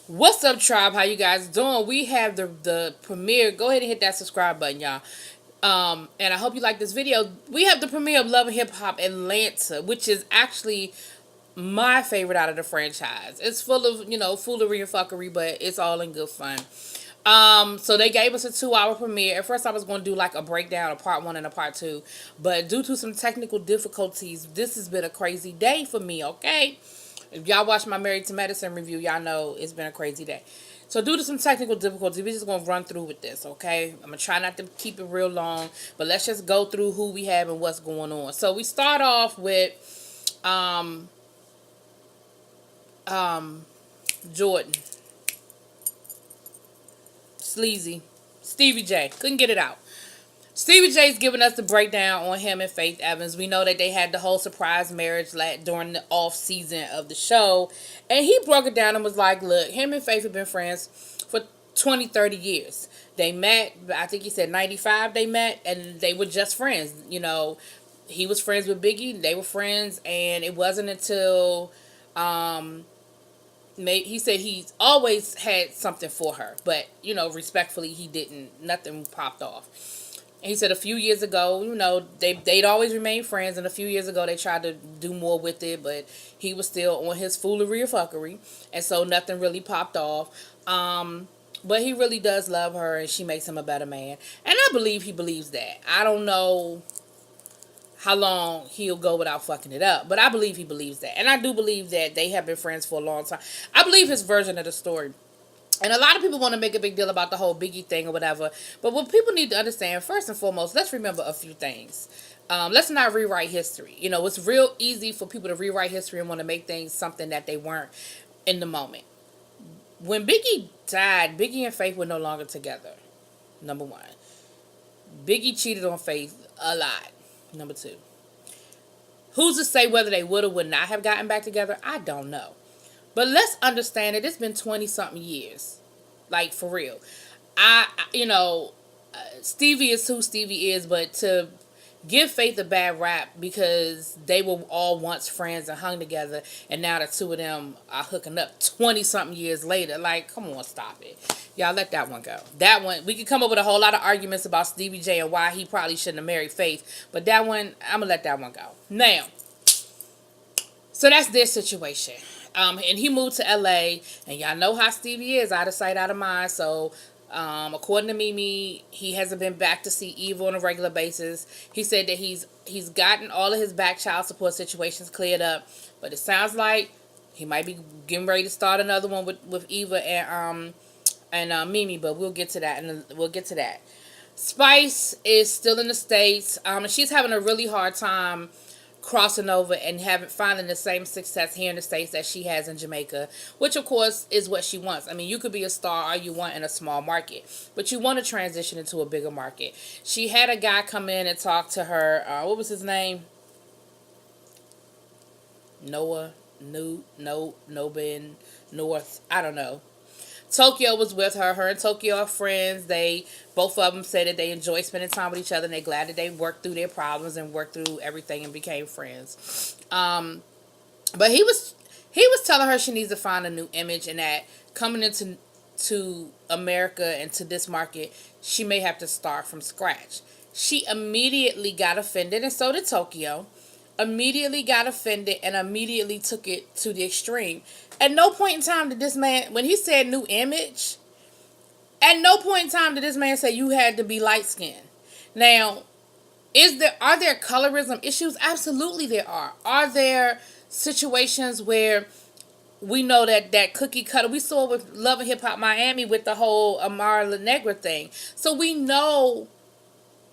What's up, tribe? How you guys doing? We have the premiere. Go ahead and hit that subscribe button, y'all. And I hope you like this video. We have the premiere of Love and Hip Hop Atlanta, which is actually my favorite out of the franchise. It's full of, foolery and fuckery, but it's all in good fun. So they gave us a 2 hour premiere. At first I was going to do like a breakdown of part one and a part two, but due to some technical difficulties, this has been a crazy day for me, okay? If y'all watch my Married to Medicine review, y'all know it's been a crazy day. So due to some technical difficulties, we're just going to run through with this, okay? I'm going to try not to keep it real long, but let's just go through who we have and what's going on. So we start off with Jordan. Sleazy. Stevie J. Couldn't get it out. Stevie J's giving us the breakdown on him and Faith Evans. We know that they had the whole surprise marriage during the off season of the show. And he broke it down and was like, look, him and Faith have been friends for 20, 30 years. They met, I think he said 95 they met, and they were just friends. You know, he was friends with Biggie. They were friends, and it wasn't until he said he's always had something for her, but respectfully, he didn't. Nothing popped off. And he said a few years ago, they'd always remained friends, and a few years ago they tried to do more with it, but he was still on his foolery or fuckery, and so nothing really popped off. But he really does love her, and she makes him a better man, and I believe he believes that. I don't know how long he'll go without fucking it up, but I believe he believes that, and I do believe that they have been friends for a long time. I believe his version of the story. And a lot of people want to make a big deal about the whole Biggie thing or whatever. But what people need to understand, first and foremost, let's remember a few things. Let's not rewrite history. It's real easy for people to rewrite history and want to make things something that they weren't in the moment. When Biggie died, Biggie and Faith were no longer together. Number one. Biggie cheated on Faith a lot. Number two. Who's to say whether they would or would not have gotten back together? I don't know. But let's understand that it's been 20-something years. Like, for real. Stevie is who Stevie is, but to give Faith a bad rap because they were all once friends and hung together, and now the two of them are hooking up 20-something years later. Like, come on, stop it. Y'all let that one go. That one, we could come up with a whole lot of arguments about Stevie J and why he probably shouldn't have married Faith, but that one, I'm going to let that one go. Now, so that's their situation. And he moved to LA, and y'all know how Stevie is, out of sight, out of mind. So, according to Mimi, he hasn't been back to see Eva on a regular basis. He said that he's gotten all of his back child support situations cleared up, but it sounds like he might be getting ready to start another one with Eva and Mimi. But we'll get to that. Spice is still in the States, and she's having a really hard time crossing over and finding the same success here in the States that she has in Jamaica, which of course is what she wants. I mean, you could be a star all you want in a small market, but you want to transition into a bigger market. She had a guy come in and talk to her. What was his name? Noah, Nobin, North. I don't know. Tokyo was with her. Her and Tokyo are friends. Both of them said that they enjoy spending time with each other, and they're glad that they worked through their problems and worked through everything and became friends. But he was telling her she needs to find a new image, and that coming into America and to this market, she may have to start from scratch. She immediately got offended, and so did Tokyo. Immediately got offended and immediately took it to the extreme. At no point in time did this man, when he said new image, at no point in time did this man say you had to be light skinned. Now, are there colorism issues? Absolutely there are. Are there situations where we know that cookie cutter, we saw with Love and Hip Hop Miami with the whole Amara La Negra thing. So we know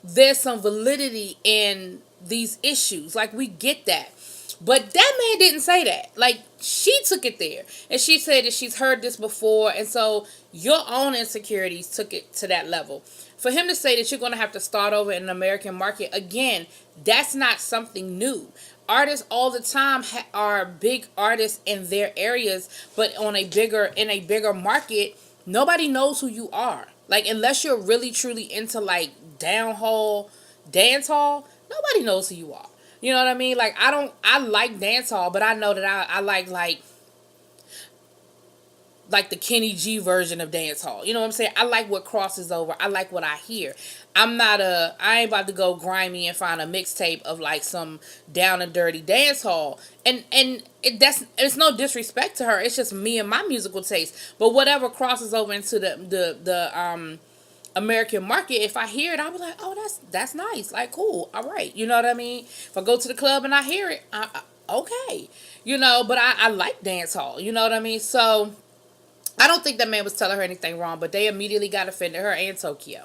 there's some validity in these issues. Like, we get that. But that man didn't say that. Like, she took it there. And she said that she's heard this before. And so your own insecurities took it to that level. For him to say that you're going to have to start over in an American market, again, that's not something new. Artists all the time are big artists in their areas, but in a bigger market, nobody knows who you are. Like, unless you're really truly into like downhole dance hall, nobody knows who you are. You know what I mean? Like, I like dance hall, but I know that I like like the Kenny G version of dance hall. You know what I'm saying? I like what crosses over. I like what I hear. I ain't about to go grimy and find a mixtape of like some down and dirty dance hall. It's no disrespect to her. It's just me and my musical taste. But whatever crosses over into the American market, if I hear it, I'll be like, oh, that's nice. Like, cool. All right. You know what I mean? If I go to the club and I hear it, okay. But I like dance hall. You know what I mean? So I don't think that man was telling her anything wrong, but they immediately got offended, her and Tokyo.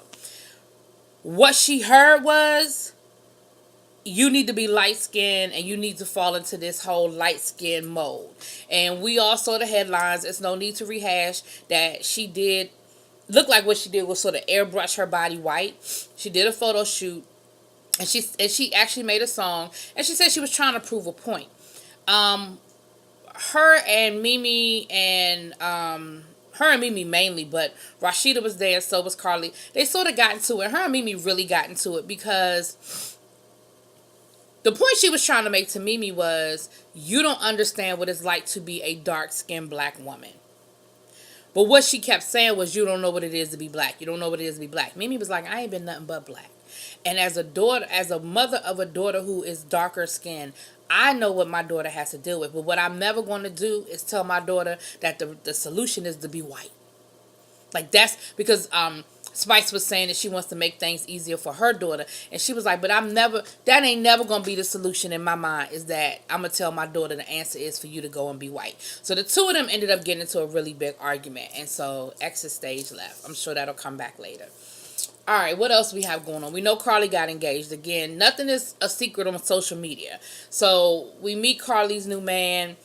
What she heard was, you need to be light skinned and you need to fall into this whole light skin mode. And we all saw the headlines. It's no need to rehash that she did look like what she did was sort of airbrush her body white. She did a photo shoot and she actually made a song and she said she was trying to prove a point. Her and Mimi mainly, but Rashida was there, so was Carly. They sort of got into it. Her and Mimi really got into it because the point she was trying to make to Mimi was, you don't understand what it's like to be a dark-skinned black woman. But what she kept saying was, you don't know what it is to be black. You don't know what it is to be black. Mimi was like, I ain't been nothing but black. And as a mother of a daughter who is darker skinned, I know what my daughter has to deal with. But what I'm never going to do is tell my daughter that the solution is to be white. Like, that's because Spice was saying that she wants to make things easier for her daughter. And she was like, but that ain't never going to be the solution in my mind, is that I'm going to tell my daughter the answer is for you to go and be white. So the two of them ended up getting into a really big argument. And so exit stage left. I'm sure that'll come back later. All right, what else we have going on? We know Carly got engaged. Again, nothing is a secret on social media. So we meet Carly's new man.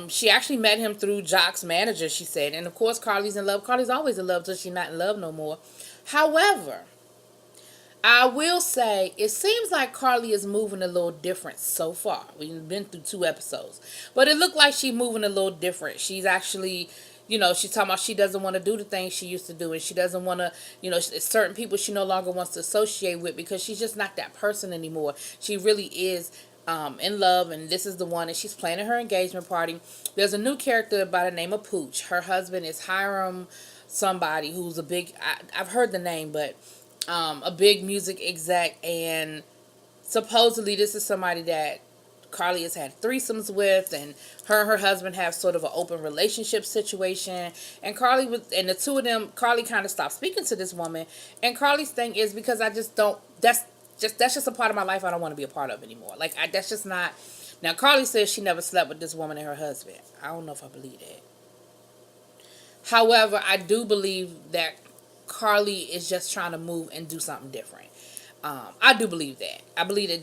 She actually met him through Jock's manager, she said. And of course, Carly's in love. Carly's always in love till she's not in love no more. However, I will say, it seems like Carly is moving a little different so far. We've been through 2 episodes. But it looked like she's moving a little different. She's actually, she's talking about she doesn't want to do the things she used to do. And she doesn't want to, certain people she no longer wants to associate with because she's just not that person anymore. She really is in love, and this is the one, and she's planning her engagement party. There's a new character by the name of Pooch. Her husband is Hiram somebody who's a big, I've heard the name, but a big music exec, and supposedly this is somebody that Carly has had threesomes with, and her husband have sort of an open relationship situation, and the two of them, Carly kind of stopped speaking to this woman, and Carly's thing is, because I just don't, that's just a part of my life I don't want to be a part of anymore. Like, that's just not. Now, Carly says she never slept with this woman and her husband. I don't know if I believe that. However, I do believe that Carly is just trying to move and do something different. I do believe that. I believe that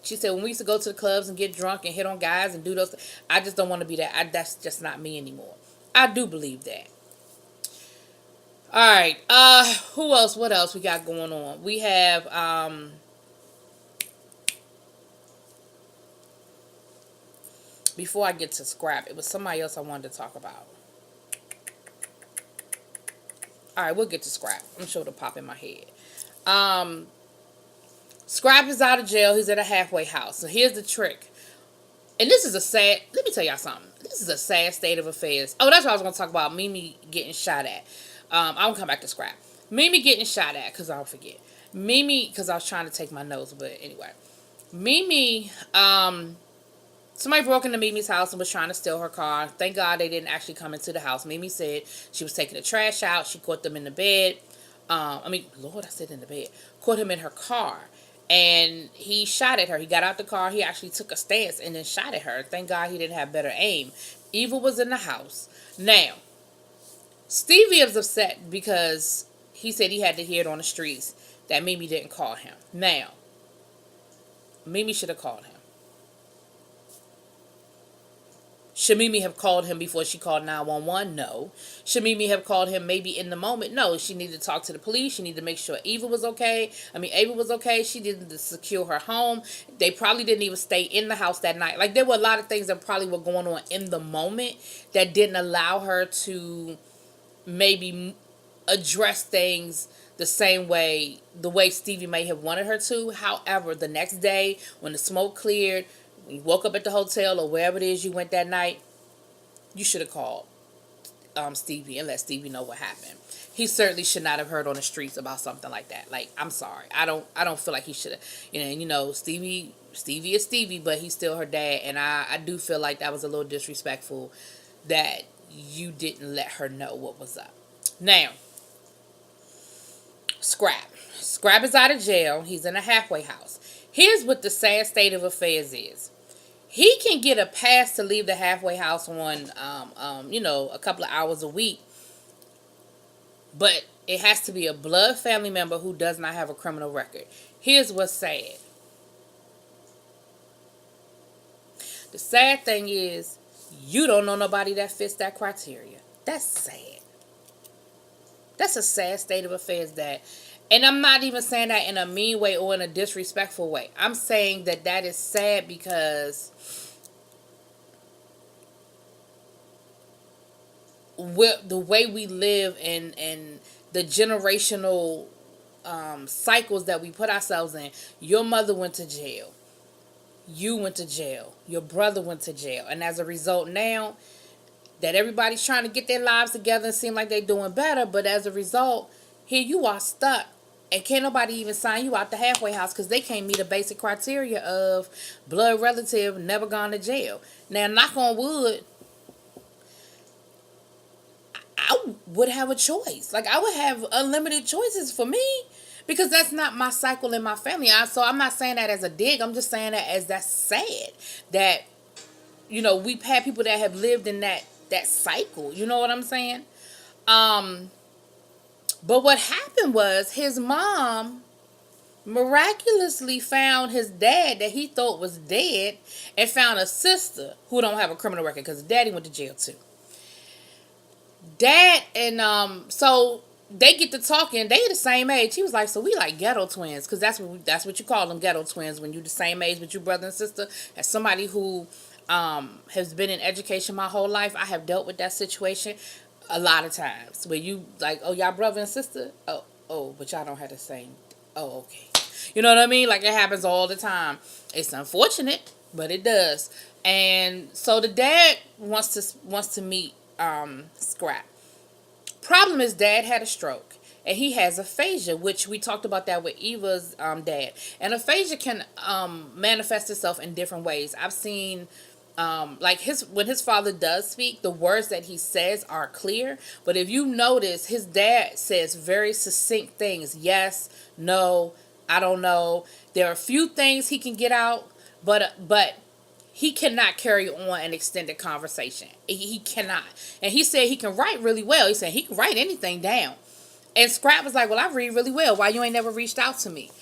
she said, when we used to go to the clubs and get drunk and hit on guys and do those, I just don't want to be that. That's just not me anymore. I do believe that. All right. Who else? What else we got going on? We have before I get to Scrap, it was somebody else I wanted to talk about. All right, we'll get to Scrap. I'm sure it'll pop in my head. Scrap is out of jail. He's at a halfway house. So here's the trick. And this is let me tell y'all something. This is a sad state of affairs. Oh, that's what I was going to talk about. Mimi getting shot at. I'll come back to Scrap. Mimi getting shot at, because I'll forget. Mimi, because I was trying to take my notes, but anyway. Mimi, somebody broke into Mimi's house and was trying to steal her car. Thank God they didn't actually come into the house. Mimi said she was taking the trash out. She caught them in the bed. Lord, I said in the bed. Caught him in her car. And he shot at her. He got out the car. He actually took a stance and then shot at her. Thank God he didn't have better aim. Eva was in the house. Now, Stevie is upset because he said he had to hear it on the streets that Mimi didn't call him. Now, Mimi should have called him. Should Mimi have called him before she called 911? No. Should Mimi have called him maybe in the moment? No. She needed to talk to the police. She needed to make sure Ava was okay. She needed to secure her home. They probably didn't even stay in the house that night. Like, there were a lot of things that probably were going on in the moment that didn't allow her to maybe address things the way Stevie may have wanted her to. However, the next day, when the smoke cleared, when you woke up at the hotel or wherever it is you went that night, you should have called. Stevie and let Stevie know what happened. He certainly should not have heard on the streets about something like that. Like, I'm sorry, I don't feel like he should have. Stevie is Stevie, but he's still her dad, and I do feel like that was a little disrespectful that you didn't let her know what was up. Now, Scrap is out of jail. He's in a halfway house. Here's what the sad state of affairs is. He can get a pass to leave the halfway house on, a couple of hours a week, but it has to be a blood family member who does not have a criminal record. Here's what's sad. The sad thing is, you don't know nobody that fits that criteria. That's sad. That's a sad state of affairs and I'm not even saying that in a mean way or in a disrespectful way. I'm saying that is sad because the way we live and the generational cycles that we put ourselves in. Your mother went to jail. You went to jail. Your brother went to jail. And as a result now that everybody's trying to get their lives together and seem like they're doing better, but as a result, here you are stuck. And can't nobody even sign you out the halfway house because they can't meet a basic criteria of blood relative, never gone to jail. Now, knock on wood, I would have a choice. Like, I would have unlimited choices for me because that's not my cycle in my family. So I'm not saying that as a dig. I'm just saying that as that's sad that, we've had people that have lived in that cycle. You know what I'm saying? But what happened was his mom miraculously found his dad that he thought was dead and found a sister who don't have a criminal record because daddy went to jail too. Dad and so they get to talking. They the same age. He was like, so we like ghetto twins because that's what you call them, ghetto twins, when you the same age with your brother and sister. As somebody who has been in education my whole life, I have dealt with that situation a lot of times where you like, oh, y'all brother and sister, oh, but y'all don't have the same. Oh, okay. You know what I mean? Like, it happens all the time. It's unfortunate, but it does. And so the dad wants to meet Scrap. Problem is, dad had a stroke and he has aphasia, which we talked about that with Eva's dad. And aphasia can manifest itself in different ways. I've seen when his father does speak, the words that he says are clear. But if you notice, his dad says very succinct things. Yes, no, I don't know. There are a few things he can get out, but he cannot carry on an extended conversation. He cannot. And he said he can write really well. He said he can write anything down. And Scrap was like, well, I read really well. Why you ain't never reached out to me?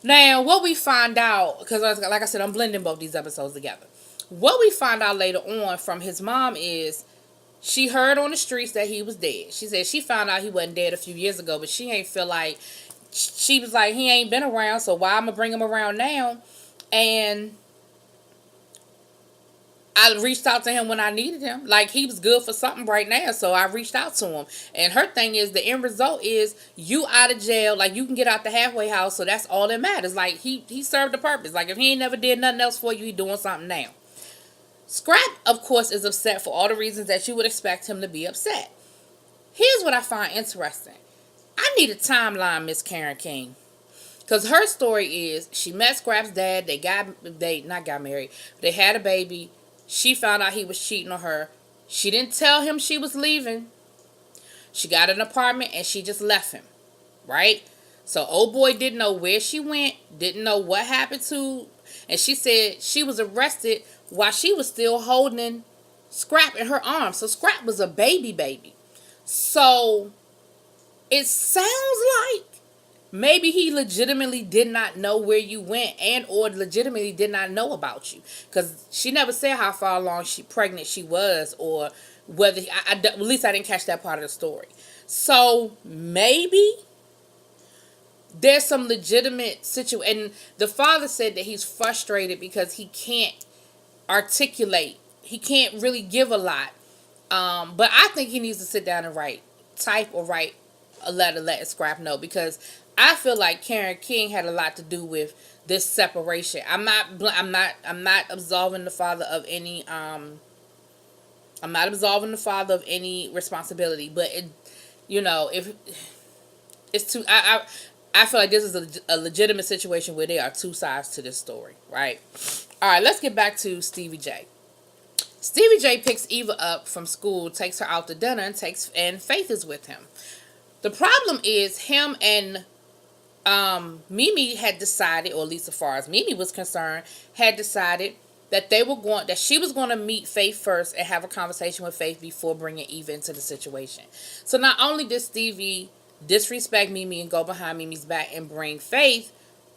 Now, what we find out, because like I said, I'm blending both these episodes together. What we find out later on from his mom is she heard on the streets that he was dead. She said she found out he wasn't dead a few years ago, but she ain't feel like, she was like, he ain't been around, so why I'm going to bring him around now? And I reached out to him when I needed him. Like, he was good for something right now, so I reached out to him. And her thing is, the end result is you out of jail. Like, you can get out the halfway house, so that's all that matters. Like, he served a purpose. Like, if he ain't never did nothing else for you, he doing something now. Scrap, of course, is upset for all the reasons that you would expect him to be upset. Here's what I find interesting. I need a timeline, Miss Karen King. Because her story is, she met Scrap's dad, they not got married, they had a baby, she found out he was cheating on her, she didn't tell him she was leaving, she got an apartment and she just left him, right? So old boy didn't know where she went, didn't know what happened to, and she said she was arrested while she was still holding Scrap in her arms. So Scrap was a baby. So it sounds like maybe he legitimately did not know where you went and or legitimately did not know about you. Because she never said how far along pregnant she was or whether, at least I didn't catch that part of the story. So maybe there's some legitimate situation. And the father said that he's frustrated because he can't articulate. He can't really give a lot. But I think he needs to sit down and write a letter letting Scrap know, because I feel like Karen King had a lot to do with this separation. I'm not absolving the father of any I'm not absolving the father of any responsibility, but if it's too, I feel like this is a legitimate situation where there are two sides to this story, right? All right, let's get back to Stevie J. Stevie J picks Eva up from school, takes her out to dinner, and Faith is with him. The problem is him and Mimi had decided, or at least as far as Mimi was concerned, had decided that she was going to meet Faith first and have a conversation with Faith before bringing Eva into the situation. So not only did Stevie disrespect Mimi and go behind Mimi's back and bring Faith,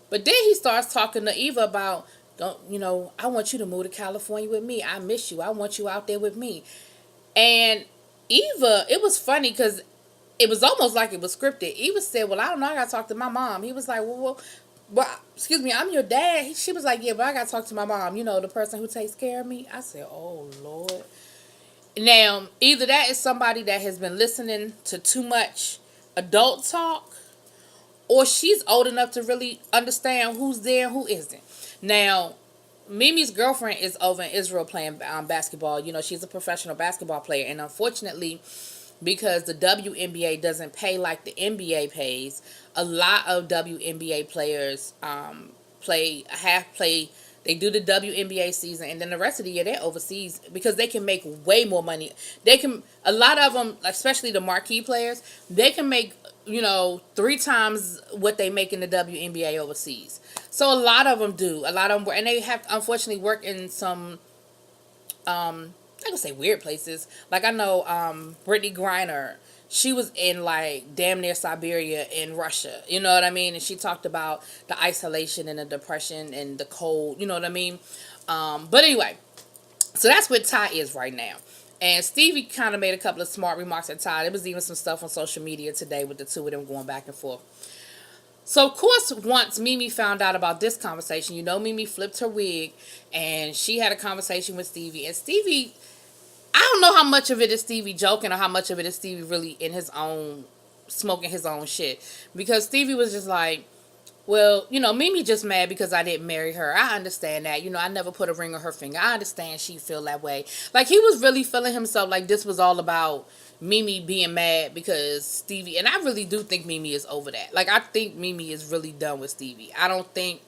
but then he starts talking to Eva about, I want you to move to California with me. I miss you. I want you out there with me. And Eva, it was funny because it was almost like it was scripted. Eva said, well, I don't know. I got to talk to my mom. He was like, well, excuse me, I'm your dad. She was like, yeah, but I got to talk to my mom. The person who takes care of me. I said, oh, Lord. Now, either that is somebody that has been listening to too much adult talk, or she's old enough to really understand who's there and who isn't. Now, Mimi's girlfriend is over in Israel playing basketball. She's a professional basketball player. And unfortunately, because the WNBA doesn't pay like the NBA pays, a lot of WNBA players they do the WNBA season, and then the rest of the year they're overseas because they can make way more money. A lot of them, especially the marquee players, they can make 3 times what they make in the WNBA overseas. So a lot of them do. A lot of them, and they have unfortunately work in some I could say weird places. Like I know Brittany Griner, she was in like damn near Siberia in Russia. You know what I mean? And she talked about the isolation and the depression and the cold. You know what I mean? But anyway, so that's where Ty is right now. And Stevie kind of made a couple of smart remarks at Ty. There was even some stuff on social media today with the two of them going back and forth. So, of course, once Mimi found out about this conversation, Mimi flipped her wig and she had a conversation with Stevie. And Stevie, I don't know how much of it is Stevie joking or how much of it is Stevie really in his own, smoking his own shit. Because Stevie was just like, well, Mimi just mad because I didn't marry her. I understand that. I never put a ring on her finger. I understand she feel that way. Like, he was really feeling himself like this was all about Mimi being mad because Stevie, and I really do think Mimi is over that. Like, I think Mimi is really done with Stevie. I don't think,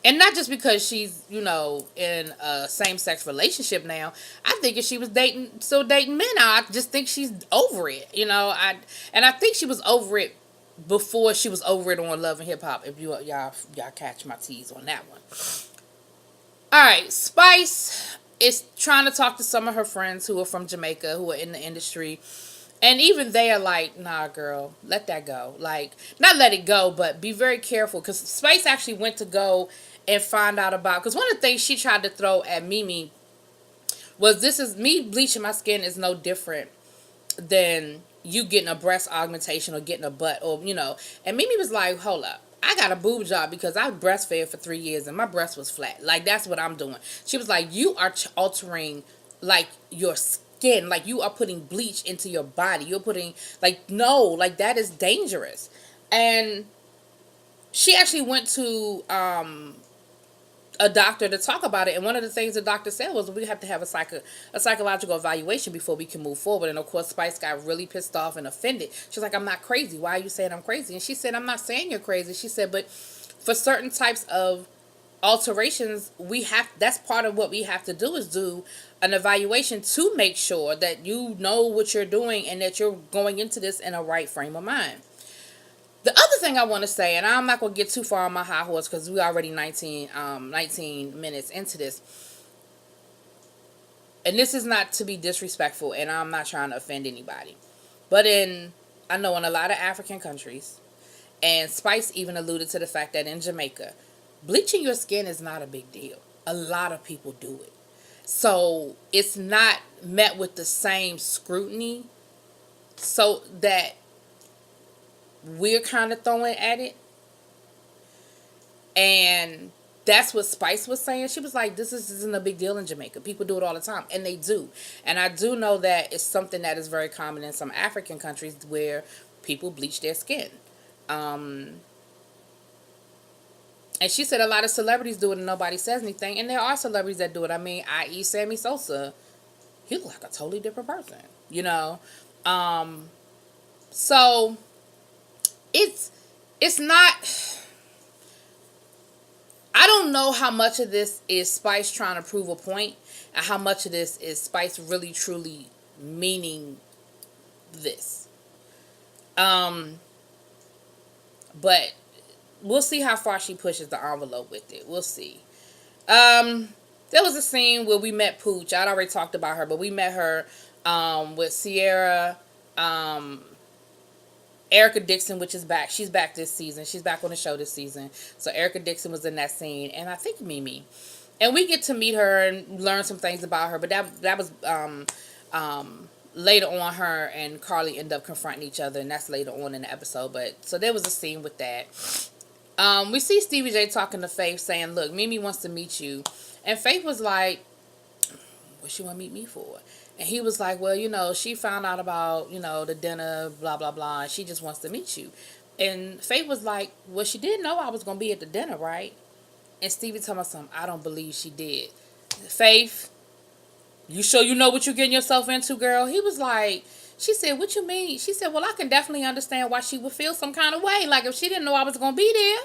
and not just because she's, in a same-sex relationship now. I think if she was still dating men, I just think she's over it, and I think she was over it before she was over it on Love and Hip Hop, if y'all catch my tease on that one. Alright, Spice is trying to talk to some of her friends who are from Jamaica, who are in the industry. And even they are like, nah, girl, let that go. Like, not let it go, but be very careful. Because Spice actually went to go and find out about, because one of the things she tried to throw at Mimi was, this is, me bleaching my skin is no different than you getting a breast augmentation or getting a butt, or, And Mimi was like, hold up. I got a boob job because I breastfed for 3 years and my breast was flat. Like, that's what I'm doing. She was like, you are altering, like, your skin. Like, you are putting bleach into your body. You're putting, like, no, like, that is dangerous. And she actually went to a doctor to talk about it, and one of the things the doctor said was we have to have a psychological evaluation before we can move forward. And of course Spice got really pissed off and offended. She's like, I'm not crazy, why are you saying I'm crazy? And she said, I'm not saying you're crazy. She said, but for certain types of alterations, that's part of what we have to do, is do an evaluation to make sure that you know what you're doing and that you're going into this in a right frame of mind. The other thing I want to say, and I'm not going to get too far on my high horse because we're already 19 minutes into this. And this is not to be disrespectful, and I'm not trying to offend anybody. But I know in a lot of African countries, and Spice even alluded to the fact that in Jamaica, bleaching your skin is not a big deal. A lot of people do it. So it's not met with the same scrutiny so that we're kind of throwing at it. And that's what Spice was saying. She was like, this isn't a big deal in Jamaica. People do it all the time. And they do. And I do know that it's something that is very common in some African countries where people bleach their skin. And she said a lot of celebrities do it and nobody says anything. And there are celebrities that do it. I mean, i.e. Sammy Sosa he looked like a totally different person, you know. So it's not. I don't know how much of this is Spice trying to prove a point, and how much of this is Spice really truly meaning this. Um, but we'll see how far she pushes the envelope with it. We'll see. There was a scene where we met Pooch. I'd already talked about her, but we met her with Sierra, um, Erica Dixon, which is back. She's back this season. She's back on the show this season. So Erica Dixon was in that scene, and I think Mimi. And we get to meet her and learn some things about her. But that was later on. Her and Carly end up confronting each other, and that's later on in the episode. But so there was a scene with that. We see Stevie J talking to Faith, saying, "Look, Mimi wants to meet you," and Faith was like, "What she want to meet me for?" And he was like, "Well, she found out about, the dinner, blah, blah, blah, and she just wants to meet you." And Faith was like, "Well, she did know I was going to be at the dinner, right?" And Stevie told me something, "I don't believe she did." Faith, you sure you know what you're getting yourself into, girl? He was like, she said, "What you mean?" She said, "Well, I can definitely understand why she would feel some kind of way. Like, if she didn't know I was going to be there,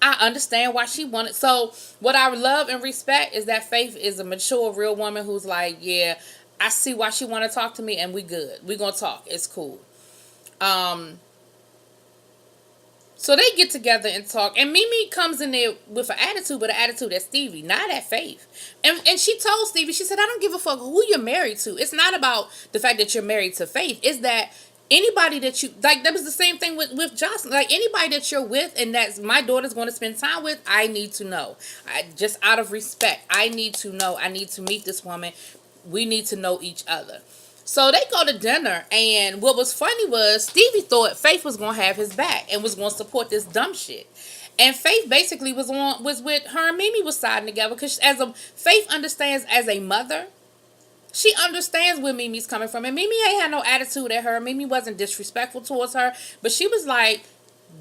I understand why she wanted." So what I love and respect is that Faith is a mature, real woman who's like, "Yeah, I see why she want to talk to me, and we good. We gonna talk. It's cool." So they get together and talk, and Mimi comes in there with an attitude, but an attitude at Stevie, not at Faith. And she told Stevie, she said, "I don't give a fuck who you're married to. It's not about the fact that you're married to Faith. It's that anybody that you like." That was the same thing with Jocelyn. Like, anybody that you're with and that my daughter's going to spend time with, I need to know. Just out of respect, I need to know. I need to meet this woman. We need to know each other. So they go to dinner, and what was funny was Stevie thought Faith was gonna have his back and was gonna support this dumb shit. And Faith basically was with her and Mimi was siding together, because Faith understands as a mother, she understands where Mimi's coming from, and Mimi ain't had no attitude at her. Mimi wasn't disrespectful towards her, but she was like,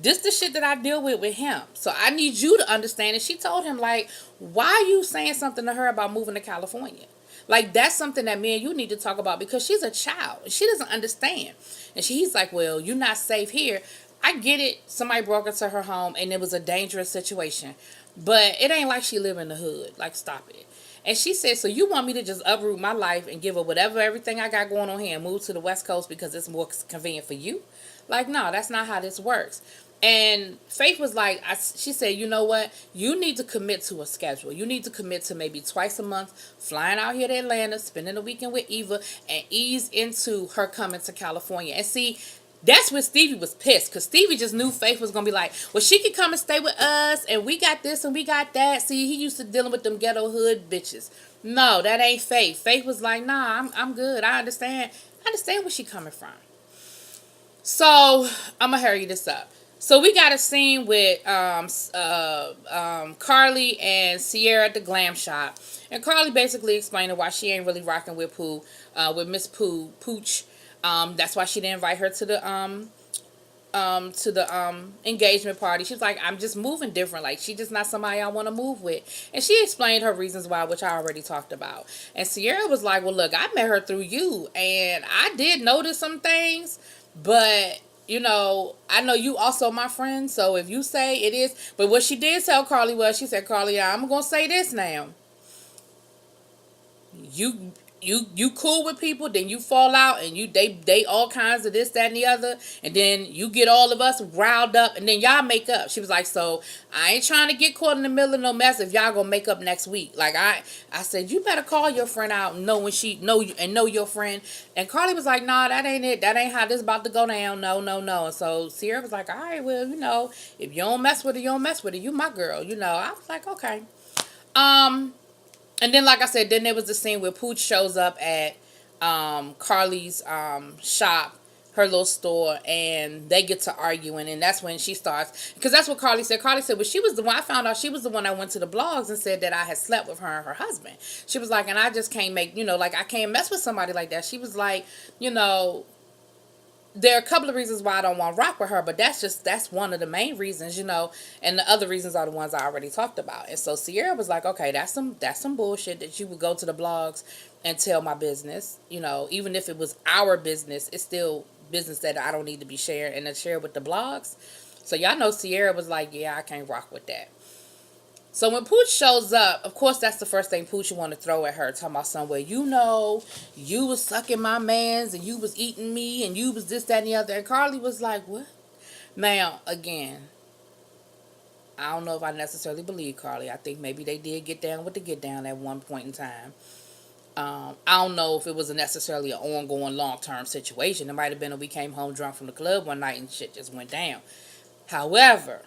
"This the shit that I deal with him. So I need you to understand." And she told him, like, "Why are you saying something to her about moving to California? Like, that's something that me and you need to talk about, because she's a child. She doesn't understand." And he's like, "Well, you're not safe here." I get it. Somebody broke into her home, and it was a dangerous situation. But it ain't like she live in the hood. Like, stop it. And she said, "So you want me to just uproot my life and give her everything I got going on here, and move to the West Coast because it's more convenient for you?" Like, no, that's not how this works. And Faith was like, she said, "You know what? You need to commit to a schedule. You need to commit to maybe twice a month, flying out here to Atlanta, spending the weekend with Eva, and ease into her coming to California." And see, that's when Stevie was pissed, because Stevie just knew Faith was going to be like, "Well, she could come and stay with us, and we got this and we got that." See, he used to dealing with them ghetto hood bitches. No, that ain't Faith. Faith was like, "Nah, I'm good. I understand. I understand where she coming from." So I'm going to hurry this up. So we got a scene with Carly and Sierra at the glam shop, and Carly basically explaining why she ain't really rocking with Miss Pooch. That's why she didn't invite her to the engagement party. She's like, "I'm just moving different. Like, she just not somebody I want to move with." And she explained her reasons why, which I already talked about. And Sierra was like, "Well, look, I met her through you, and I did notice some things, but I know you also my friend, so if you say it is." But what she did tell Carly was, she said, "Carly, I'm going to say this now. You cool with people, then you fall out, and they all kinds of this, that, and the other, and then you get all of us riled up, and then y'all make up." She was like, "So I ain't trying to get caught in the middle of no mess if y'all gonna make up next week." Like, I said, "You better call your friend out and know when she know you and know your friend." And Carly was like, "Nah, that ain't it. That ain't how this about to go down. No, no, no." And so Sierra was like, "All right, well, if you don't mess with her, you don't mess with her. You my girl." I was like, okay. And then, like I said, then there was the scene where Pooch shows up at Carly's shop, her little store, and they get to arguing, and that's when she starts, because that's what Carly said. Carly said, "Well, she was the one, I found out she was the one that went to the blogs and said that I had slept with her and her husband." She was like, "And I just can't make, like, I can't mess with somebody like that." She was like, there are a couple of reasons why I don't want to rock with her, but that's one of the main reasons, and the other reasons are the ones I already talked about. And so Sierra was like, okay, that's some bullshit that you would go to the blogs and tell my business, even if it was our business, it's still business that I don't need to be sharing and to share with the blogs. So y'all know Sierra was like, yeah, I can't rock with that. So when Pooch shows up, of course, that's the first thing Pooch want to throw at her, talking about somewhere, you was sucking my mans and you was eating me and you was this, that, and the other. And Carly was like, what? Ma'am, again, I don't know if I necessarily believe Carly. I think maybe they did get down with the get down at one point in time. I don't know if it was necessarily an ongoing long-term situation. It might have been that we came home drunk from the club one night and shit just went down. However,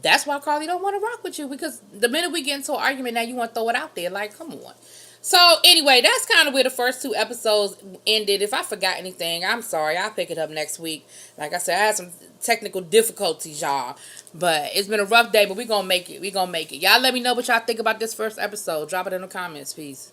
that's why Carly don't want to rock with you, because the minute we get into an argument, now you want to throw it out there. Like, come on. So, anyway, that's kind of where the first two episodes ended. If I forgot anything, I'm sorry. I'll pick it up next week. Like I said, I had some technical difficulties, y'all. But it's been a rough day, but we're going to make it. We're going to make it. Y'all let me know what y'all think about this first episode. Drop it in the comments. Peace.